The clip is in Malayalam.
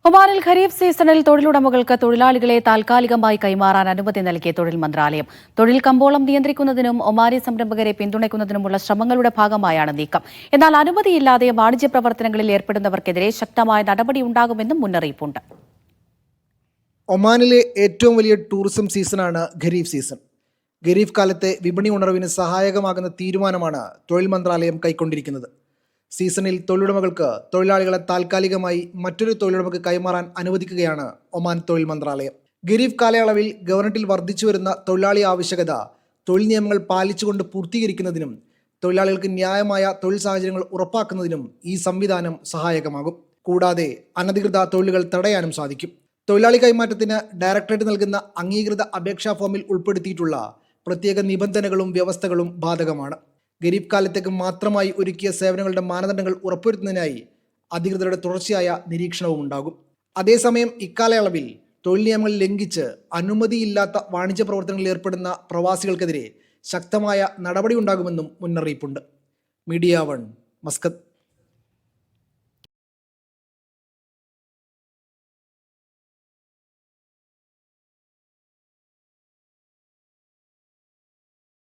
ഒമാനിൽ ഖരീഫ് സീസണിൽ തൊഴിലുടമകൾക്ക് തൊഴിലാളികളെ താൽക്കാലികമായി കൈമാറാൻ അനുമതി നൽകിയ തൊഴിൽ മന്ത്രാലയം. തൊഴിൽ കമ്പോളം നിയന്ത്രിക്കുന്നതിനും ഒമാനി സംരംഭകരെ പിന്തുണയ്ക്കുന്നതിനുമുള്ള ശ്രമങ്ങളുടെ ഭാഗമായാണ് നീക്കം. എന്നാൽ അനുമതിയില്ലാതെ വാണിജ്യ പ്രവർത്തനങ്ങളിൽ ഏർപ്പെടുന്നവർക്കെതിരെ ശക്തമായ നടപടിയുണ്ടാകുമെന്നും മുന്നറിയിപ്പുണ്ട്. ഒമാനിലെ ഏറ്റവും വലിയ ടൂറിസം സീസണാണ് ഖരീഫ് സീസൺ. ഖരീഫ് കാലത്തെ വിപണി ഉണർവിന് സഹായകമാകുന്ന തീരുമാനമാണ് തൊഴിൽ മന്ത്രാലയം കൈക്കൊണ്ടിരിക്കുന്നത്. സീസണിൽ തൊഴിലുടമകൾക്ക് തൊഴിലാളികളെ താൽക്കാലികമായി മറ്റൊരു തൊഴിലുടമക്ക് കൈമാറാൻ അനുവദിക്കുകയാണ് ഒമാൻ തൊഴിൽ മന്ത്രാലയം. ഖരീഫ് കാലയളവിൽ ഗവൺമെന്റിൽ വർദ്ധിച്ചുവരുന്ന തൊഴിലാളി ആവശ്യകത തൊഴിൽ നിയമങ്ങൾ പാലിച്ചുകൊണ്ട് പൂർത്തീകരിക്കുന്നതിനും തൊഴിലാളികൾക്ക് ന്യായമായ തൊഴിൽ സാഹചര്യങ്ങൾ ഉറപ്പാക്കുന്നതിനും ഈ സംവിധാനം സഹായകമാകും. കൂടാതെ അനധികൃത തൊഴിലുകൾ തടയാനും സാധിക്കും. തൊഴിലാളി കൈമാറ്റത്തിന് ഡയറക്ടറേറ്റ് നൽകുന്ന അംഗീകൃത അപേക്ഷാ ഫോമിൽ ഉൾപ്പെടുത്തിയിട്ടുള്ള പ്രത്യേക നിബന്ധനകളും വ്യവസ്ഥകളും ബാധകമാണ്. ഖരീഫ് കാലത്തേക്ക് മാത്രമായി ഒരുക്കിയ സേവനങ്ങളുടെ മാനദണ്ഡങ്ങൾ ഉറപ്പുവരുത്തുന്നതിനായി അധികൃതരുടെ തുടർച്ചയായ നിരീക്ഷണവും ഉണ്ടാകും. അതേസമയം ഇക്കാലയളവിൽ തൊഴിൽ നിയമങ്ങൾ ലംഘിച്ച് അനുമതിയില്ലാത്ത വാണിജ്യ പ്രവർത്തനങ്ങളിൽ ഏർപ്പെടുന്ന പ്രവാസികൾക്കെതിരെ ശക്തമായ നടപടി ഉണ്ടാകുമെന്നും മുന്നറിയിപ്പുണ്ട്. Media 1, Muscat.